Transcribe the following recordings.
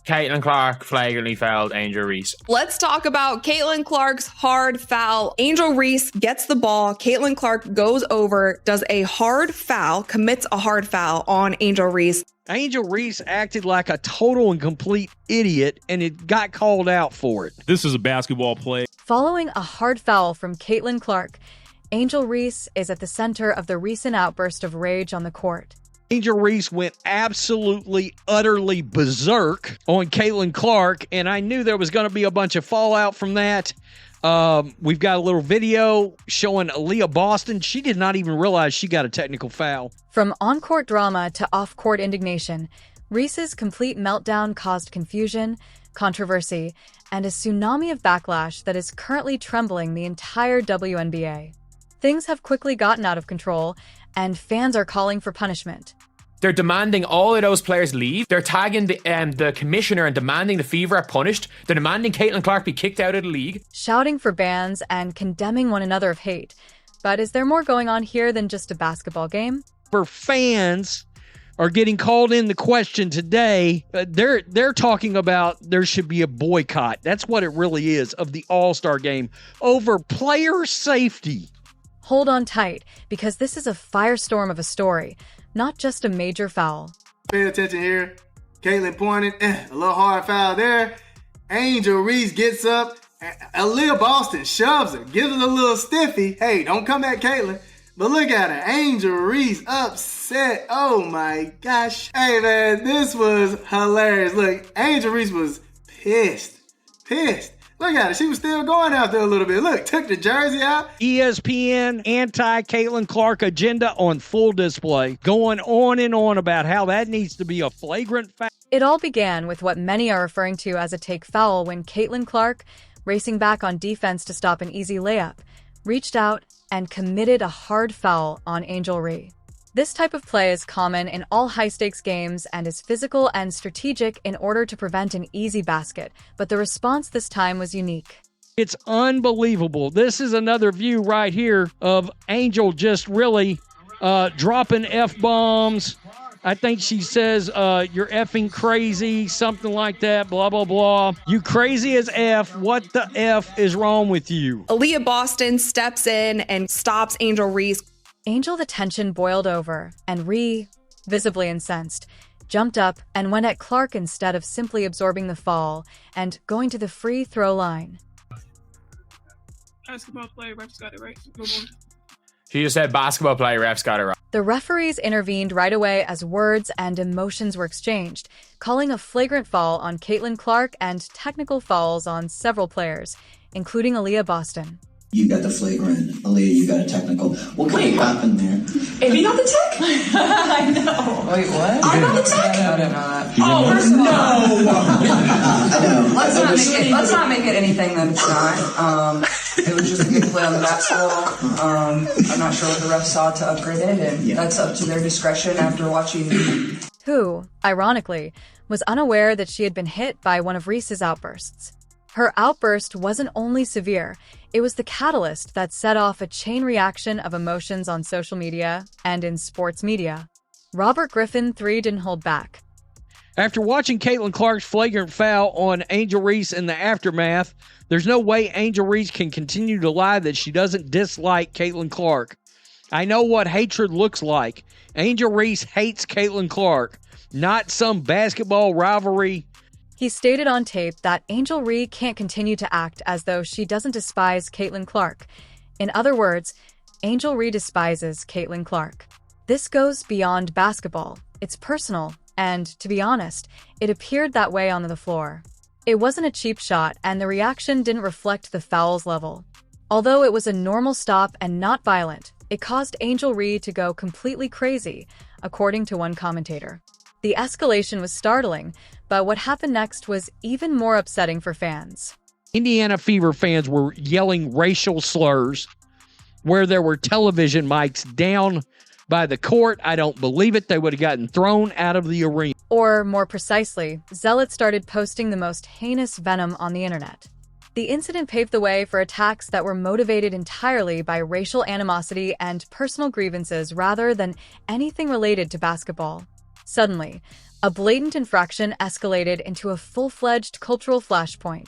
Caitlin Clark flagrantly fouled Angel Reese. Let's talk about Caitlin Clark's hard foul. Angel Reese gets the ball. Caitlin Clark goes over, does a hard foul, commits a hard foul on Angel Reese. Angel Reese acted like a total and complete idiot, and it got called out for it. This is a basketball play. Following a hard foul from Caitlin Clark, Angel Reese is at the center of the recent outburst of rage on the court. Angel Reese went absolutely, utterly berserk on Caitlin Clark, and I knew there was going to be a bunch of fallout from that. We've got a little video showing Aaliyah Boston. She did not even realize she got a technical foul. From on-court drama to off-court indignation, Reese's complete meltdown caused confusion, controversy, and a tsunami of backlash that is currently trembling the entire WNBA. Things have quickly gotten out of control, and fans are calling for punishment. They're demanding all of those players leave. They're tagging the commissioner and demanding the Fever are punished. They're demanding Caitlin Clark be kicked out of the league. Shouting for bans and condemning one another of hate. But is there more going on here than just a basketball game? For fans are getting called in the question today. They're talking about there should be a boycott. That's what it really is of the All-Star game over player safety. Hold on tight, because this is a firestorm of a story, not just a major foul. Pay attention here. Caitlin pointed, a little hard foul there. Angel Reese gets up. Aaliyah Boston shoves her, gives her a little stiffy. Hey, don't come at Caitlin. But look at her. Angel Reese upset. Oh my gosh. Hey man, this was hilarious. Look, Angel Reese was pissed. Look at her. She was still going out there a little bit. Look, took the jersey out. ESPN anti-Caitlin Clark agenda on full display, going on and on about how that needs to be a flagrant foul. It all began with what many are referring to as a take foul when Caitlin Clark, racing back on defense to stop an easy layup, reached out and committed a hard foul on Angel Reese. This type of play is common in all high-stakes games and is physical and strategic in order to prevent an easy basket, but the response this time was unique. It's unbelievable. This is another view right here of Angel just really dropping F-bombs. I think she says, you're effing crazy, something like that, blah, blah, blah. You crazy as F. What the F is wrong with you? Aaliyah Boston steps in and stops Angel Reese. Angel, the tension boiled over, and Reese, visibly incensed, jumped up and went at Clark instead of simply absorbing the fall and going to the free throw line. Basketball play, refs got it right. Go on. She just said basketball play, refs got it right. The referees intervened right away as words and emotions were exchanged, calling a flagrant foul on Caitlin Clark and technical fouls on several players, including Aaliyah Boston. You got the flagrant. Aaliyah, you got a technical. What could have happened there? If you got the tech? I know. Wait, what? I got the tech? No, I did not. Oh, first of all. I know. Let's not make it anything that it's not. It was just a good play on the basketball. I'm not sure what the refs saw to upgrade it, and that's up to their discretion after watching. Who, ironically, was unaware that she had been hit by one of Reese's outbursts. Her outburst wasn't only severe, it was the catalyst that set off a chain reaction of emotions on social media and in sports media. Robert Griffin III didn't hold back. After watching Caitlin Clark's flagrant foul on Angel Reese in the aftermath, there's no way Angel Reese can continue to lie that she doesn't dislike Caitlin Clark. I know what hatred looks like. Angel Reese hates Caitlin Clark, not some basketball rivalry. He stated on tape that Angel Reese can't continue to act as though she doesn't despise Caitlin Clark. In other words, Angel Reese despises Caitlin Clark. This goes beyond basketball. It's personal, and to be honest, it appeared that way on the floor. It wasn't a cheap shot, and the reaction didn't reflect the foul's level. Although it was a normal stop and not violent, it caused Angel Reese to go completely crazy, according to one commentator. The escalation was startling, but what happened next was even more upsetting for fans. Indiana Fever fans were yelling racial slurs where there were television mics down by the court. I don't believe it. They would have gotten thrown out of the arena. Or, more precisely, zealots started posting the most heinous venom on the internet. The incident paved the way for attacks that were motivated entirely by racial animosity and personal grievances rather than anything related to basketball. Suddenly, A blatant infraction escalated into a full-fledged cultural flashpoint.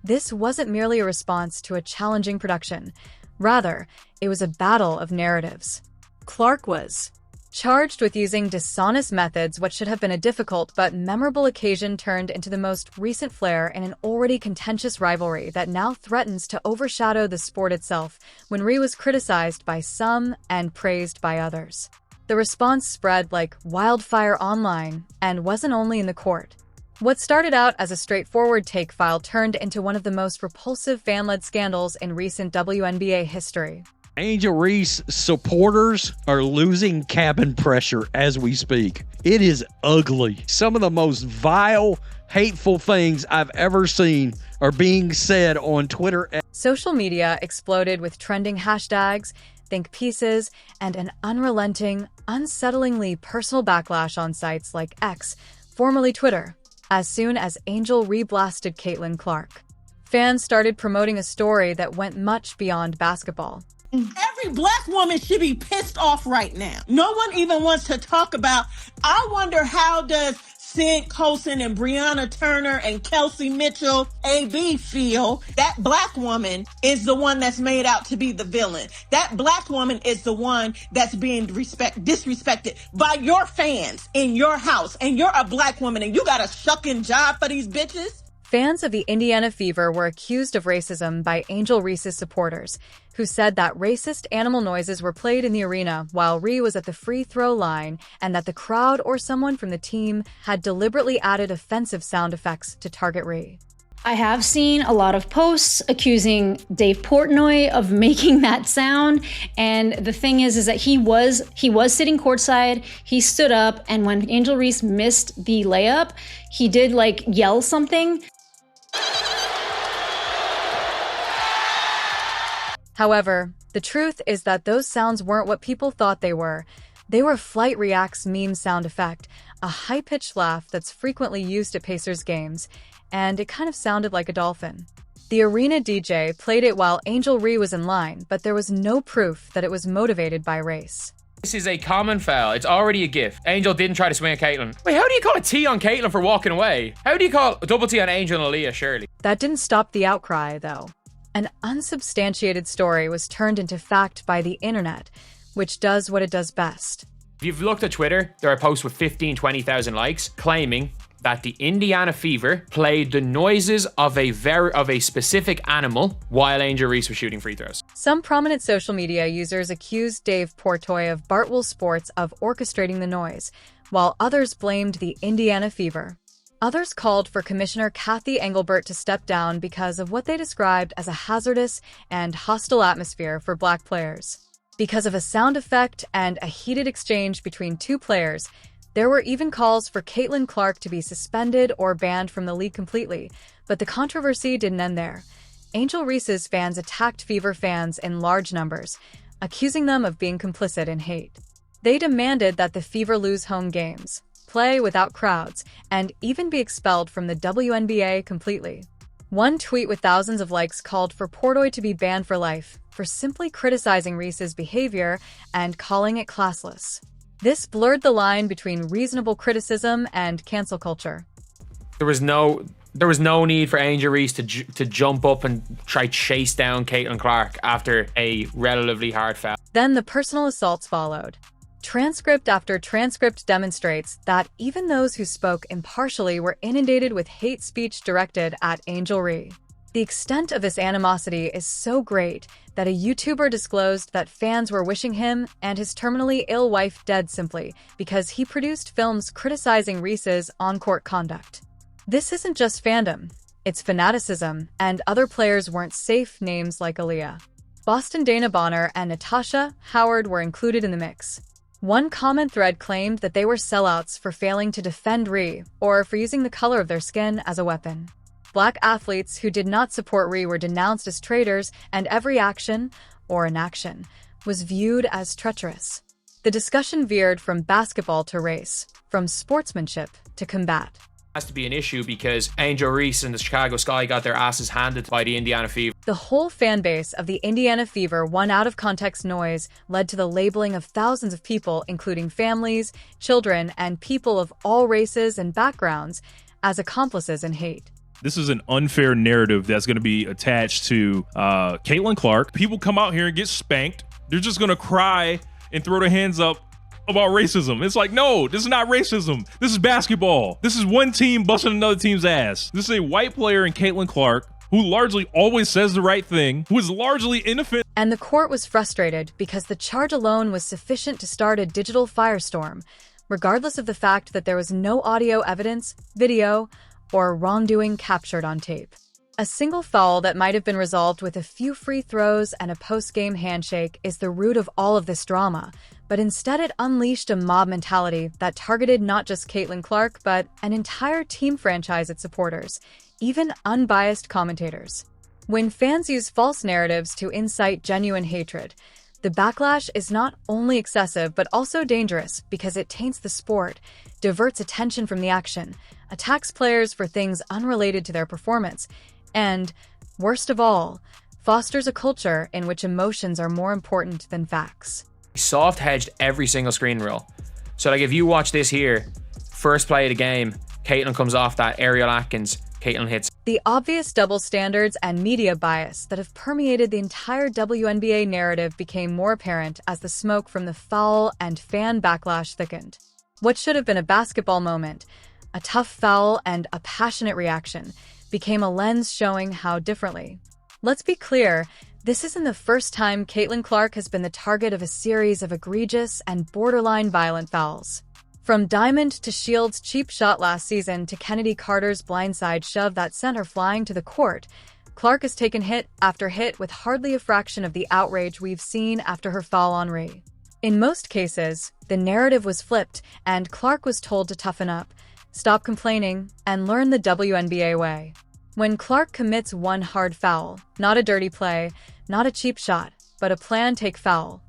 This wasn't merely a response to a challenging production. Rather, it was a battle of narratives. Clark was charged with using dishonest methods. What should have been a difficult but memorable occasion turned into the most recent flare in an already contentious rivalry that now threatens to overshadow the sport itself when Rhee was criticized by some and praised by others. The response spread like wildfire online and wasn't only in the court. What started out as a straightforward take file turned into one of the most repulsive fan-led scandals in recent WNBA history. Angel Reese supporters are losing cabin pressure as we speak. It is ugly. Some of the most vile, hateful things I've ever seen are being said on Twitter. Social media exploded with trending hashtags, think pieces, and an unrelenting, unsettlingly personal backlash on sites like X, formerly Twitter, as soon as Angel reblasted Caitlin Clark. Fans started promoting a story that went much beyond basketball. Every black woman should be pissed off right now. No one even wants to talk about, I wonder how does Sid Colson and Breonna Turner and Kelsey Mitchell, AB, feel. That black woman is the one that's made out to be the villain. That black woman is the one that's being disrespected by your fans in your house. And you're a black woman and you got a shucking job for these bitches. Fans of the Indiana Fever were accused of racism by Angel Reese's supporters, who said that racist animal noises were played in the arena while Rhee was at the free throw line and that the crowd or someone from the team had deliberately added offensive sound effects to target Rhee. I have seen a lot of posts accusing Dave Portnoy of making that sound. And the thing is that he was sitting courtside. He stood up, and when Angel Reese missed the layup, he did yell something. However, the truth is that those sounds weren't what people thought they were. They were Flight React's meme sound effect, a high-pitched laugh that's frequently used at Pacers games, and it kind of sounded like a dolphin. The arena DJ played it while Angel Rhee was in line, but there was no proof that it was motivated by race. This is a common foul. It's already a gift. Angel didn't try to swing at Caitlin. Wait, how do you call a T on Caitlin for walking away? How do you call a double T on Angel and Aaliyah, surely? That didn't stop the outcry, though. An unsubstantiated story was turned into fact by the internet, which does what it does best. If you've looked at Twitter, there are posts with 15, 20,000 likes claiming that the Indiana Fever played the noises of a specific animal while Angel Reese was shooting free throws. Some prominent social media users accused Dave Portnoy of Bartwell Sports of orchestrating the noise, while others blamed the Indiana Fever. Others called for Commissioner Kathy Engelbert to step down because of what they described as a hazardous and hostile atmosphere for black players. Because of a sound effect and a heated exchange between two players, there were even calls for Caitlin Clark to be suspended or banned from the league completely, but the controversy didn't end there. Angel Reese's fans attacked Fever fans in large numbers, accusing them of being complicit in hate. They demanded that the Fever lose home games, play without crowds, and even be expelled from the WNBA completely. One tweet with thousands of likes called for Portnoy to be banned for life for simply criticizing Reese's behavior and calling it classless. This blurred the line between reasonable criticism and cancel culture. There was no need for Angel Reese to jump up and try chase down Caitlin Clark after a relatively hard foul. Then the personal assaults followed. Transcript after transcript demonstrates that even those who spoke impartially were inundated with hate speech directed at Angel Rhee. The extent of this animosity is so great that a YouTuber disclosed that fans were wishing him and his terminally ill wife dead simply because he produced films criticizing Reese's on-court conduct. This isn't just fandom, it's fanaticism, and other players weren't safe names like Aaliyah. Boston Dana Bonner and Natasha Howard were included in the mix. One comment thread claimed that they were sellouts for failing to defend Rhee or for using the color of their skin as a weapon. Black athletes who did not support Rhee were denounced as traitors, and every action, or inaction, was viewed as treacherous. The discussion veered from basketball to race, from sportsmanship to combat. Has to be an issue because Angel Reese and the Chicago Sky got their asses handed by the Indiana Fever. The whole fan base of the Indiana Fever one out-of-context noise led to the labeling of thousands of people, including families, children, and people of all races and backgrounds, as accomplices in hate. This is an unfair narrative that's going to be attached to Caitlin Clark. People come out here and get spanked. They're just going to cry and throw their hands up about racism. It's like, no, this is not racism. This is basketball. This is one team busting another team's ass. This is a white player in Caitlin Clark who largely always says the right thing, who is largely inoffensive. And the court was frustrated because the charge alone was sufficient to start a digital firestorm, regardless of the fact that there was no audio evidence, video, or wrongdoing captured on tape. A single foul that might have been resolved with a few free throws and a post-game handshake is the root of all of this drama, but instead it unleashed a mob mentality that targeted not just Caitlin Clark, but an entire team franchise its supporters, even unbiased commentators. When fans use false narratives to incite genuine hatred, the backlash is not only excessive but also dangerous because it taints the sport, diverts attention from the action, attacks players for things unrelated to their performance, and, worst of all, fosters a culture in which emotions are more important than facts. Soft hedged every single screen rule. So like if you watch this here, first play of the game, Caitlin comes off that Ariel Atkins, Caitlin hits. The obvious double standards and media bias that have permeated the entire WNBA narrative became more apparent as the smoke from the foul and fan backlash thickened. What should have been a basketball moment, a tough foul, and a passionate reaction became a lens showing how differently. Let's be clear, this isn't the first time Caitlin Clark has been the target of a series of egregious and borderline violent fouls. From Diamond to Shield's cheap shot last season to Kennedy Carter's blindside shove that sent her flying to the court, Clark has taken hit after hit with hardly a fraction of the outrage we've seen after her foul on Ree. In most cases, the narrative was flipped and Clark was told to toughen up, stop complaining, and learn the WNBA way. When Clark commits one hard foul, not a dirty play, not a cheap shot, but a planned take foul,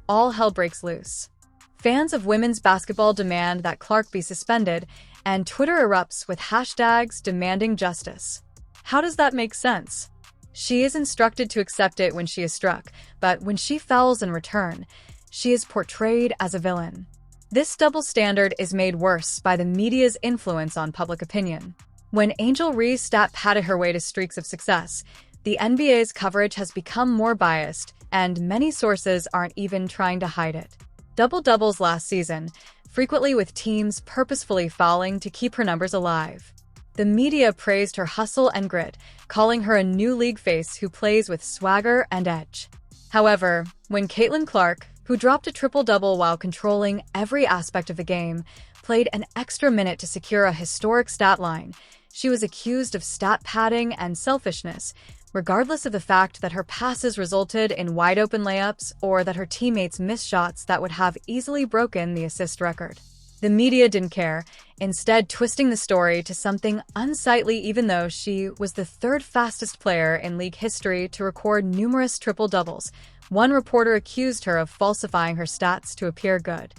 all hell breaks loose. Fans of women's basketball demand that Clark be suspended, and Twitter erupts with hashtags demanding justice. How does that make sense? She is instructed to accept it when she is struck, but when she fouls in return, she is portrayed as a villain. This double standard is made worse by the media's influence on public opinion. When Angel Reese stat-padded her way to streaks of success, the NBA's coverage has become more biased, and many sources aren't even trying to hide it. Double-doubles last season, frequently with teams purposefully fouling to keep her numbers alive. The media praised her hustle and grit, calling her a new league face who plays with swagger and edge. However, when Caitlin Clark, who dropped a triple-double while controlling every aspect of the game, played an extra minute to secure a historic stat line, she was accused of stat padding and selfishness, regardless of the fact that her passes resulted in wide-open layups or that her teammates missed shots that would have easily broken the assist record. The media didn't care, instead twisting the story to something unsightly even though she was the third fastest player in league history to record numerous triple-doubles. One reporter accused her of falsifying her stats to appear good.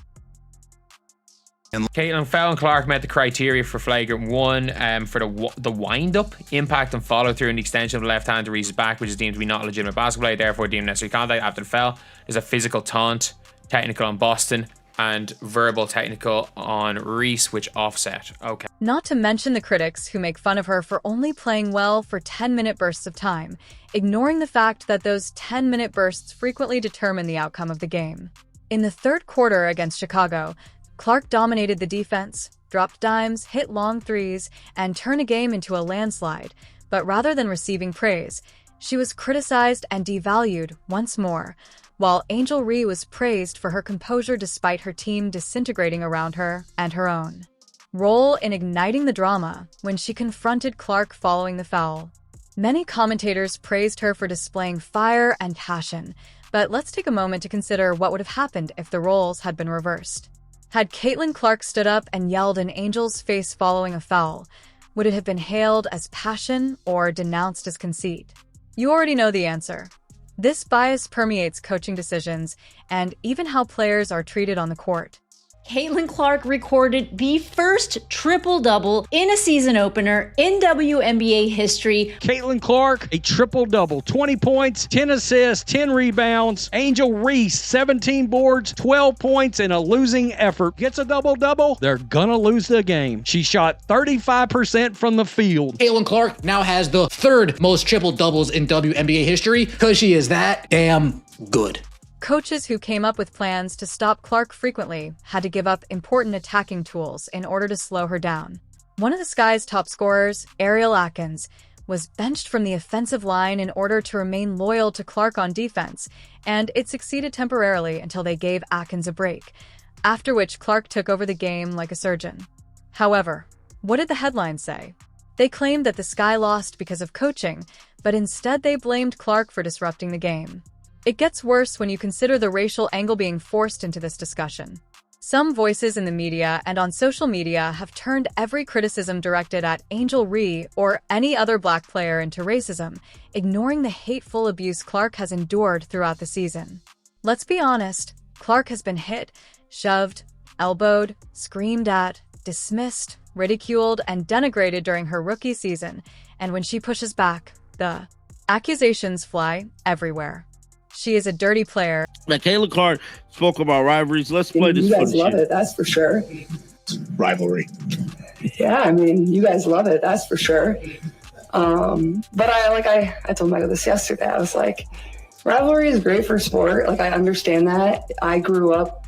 Caitlin Fowl and Clark met the criteria for flagrant one for the wind-up, impact and follow-through and the extension of the left hand to Reese's back, which is deemed to be not a legitimate basketball play, therefore deemed necessary contact after the foul. There's a physical taunt, technical on Boston, and verbal technical on Reese, which offset. Okay. Not to mention the critics who make fun of her for only playing well for 10-minute bursts of time, ignoring the fact that those 10-minute bursts frequently determine the outcome of the game. In the third quarter against Chicago, Clark dominated the defense, dropped dimes, hit long threes, and turned a game into a landslide, but rather than receiving praise, she was criticized and devalued once more, while Angel Reese was praised for her composure despite her team disintegrating around her and her own role in igniting the drama when she confronted Clark following the foul. Many commentators praised her for displaying fire and passion, but let's take a moment to consider what would have happened if the roles had been reversed. Had Caitlin Clark stood up and yelled in Angel's face following a foul, would it have been hailed as passion or denounced as conceit? You already know the answer. This bias permeates coaching decisions and even how players are treated on the court. Caitlin Clark recorded the first triple-double in a season opener in WNBA history. Caitlin Clark, a triple-double. 20 points, 10 assists, 10 rebounds. Angel Reese, 17 boards, 12 points in a losing effort. Gets a double-double, they're gonna lose the game. She shot 35% from the field. Caitlin Clark now has the third most triple-doubles in WNBA history because she is that damn good. Coaches who came up with plans to stop Clark frequently had to give up important attacking tools in order to slow her down. One of the Sky's top scorers, Ariel Atkins, was benched from the offensive line in order to remain loyal to Clark on defense, and it succeeded temporarily until they gave Atkins a break, after which Clark took over the game like a surgeon. However, what did the headlines say? They claimed that the Sky lost because of coaching, but instead they blamed Clark for disrupting the game. It gets worse when you consider the racial angle being forced into this discussion. Some voices in the media and on social media have turned every criticism directed at Angel Reese or any other black player into racism, ignoring the hateful abuse Clark has endured throughout the season. Let's be honest, Clark has been hit, shoved, elbowed, screamed at, dismissed, ridiculed, and denigrated during her rookie season, and when she pushes back, the accusations fly everywhere. She is a dirty player. Like Caitlin Clark spoke about rivalries. Let's play this. You guys love it, that's for sure. Rivalry. Yeah, I mean, you guys love it, that's for sure. But I told Michael this yesterday. I was like, rivalry is great for sport. Like, I understand that. I grew up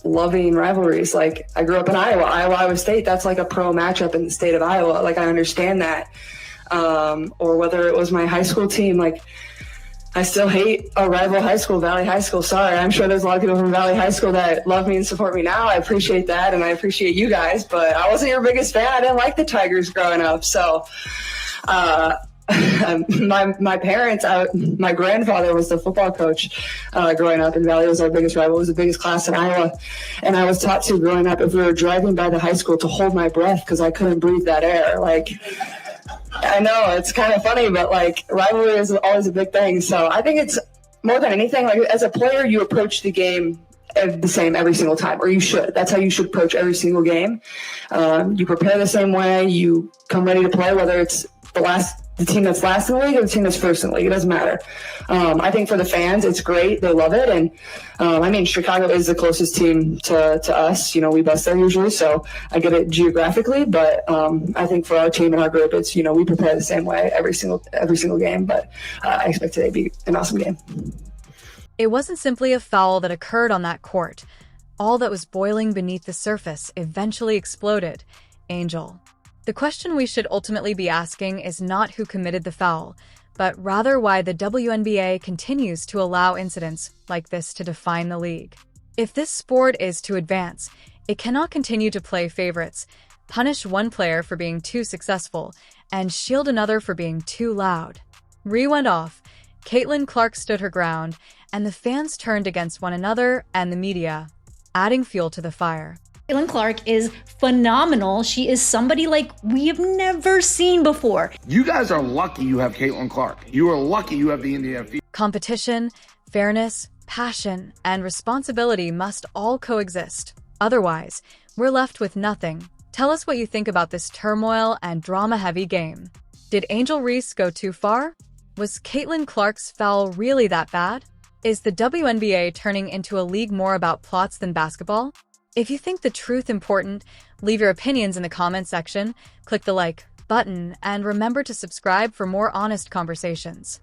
loving rivalries. Like, I grew up in Iowa State. That's like a pro matchup in the state of Iowa. Like, I understand that. Or whether it was my high school team, like, I still hate a rival high school, Valley High School. Sorry, I'm sure there's a lot of people from Valley High School that love me and support me now. I appreciate that, and I appreciate you guys, but I wasn't your biggest fan. I didn't like the Tigers growing up. So my parents, my grandfather was the football coach growing up, and Valley was our biggest rival. It was the biggest class in Iowa. And I was taught to, growing up, if we were driving by the high school, to hold my breath because I couldn't breathe that air. Like, I know it's kind of funny, but like, rivalry is always a big thing. So I think it's more than anything, like, as a player, you approach the game the same every single time, or you should. That's how you should approach every single game. You prepare the same way. You come ready to play, whether it's the team that's last in the league or the team that's first in the league. It doesn't matter. I think for the fans, it's great. They love it. And I mean, Chicago is the closest team to us. You know, we bust there usually, so I get it geographically. But I think for our team and our group, it's, you know, we prepare the same way every single game. But I expect today to be an awesome game. It wasn't simply a foul that occurred on that court. All that was boiling beneath the surface eventually exploded. Angel. The question we should ultimately be asking is not who committed the foul, but rather why the WNBA continues to allow incidents like this to define the league. If this sport is to advance, it cannot continue to play favorites, punish one player for being too successful, and shield another for being too loud. Reese went off, Caitlin Clark stood her ground, and the fans turned against one another and the media, adding fuel to the fire. Caitlin Clark is phenomenal. She is somebody like we have never seen before. You guys are lucky you have Caitlin Clark. You are lucky you have the Indiana Fever. Competition, fairness, passion, and responsibility must all coexist. Otherwise, we're left with nothing. Tell us what you think about this turmoil and drama-heavy game. Did Angel Reese go too far? Was Caitlin Clark's foul really that bad? Is the WNBA turning into a league more about plots than basketball? If you think the truth important, leave your opinions in the comment section, click the like button, and remember to subscribe for more honest conversations.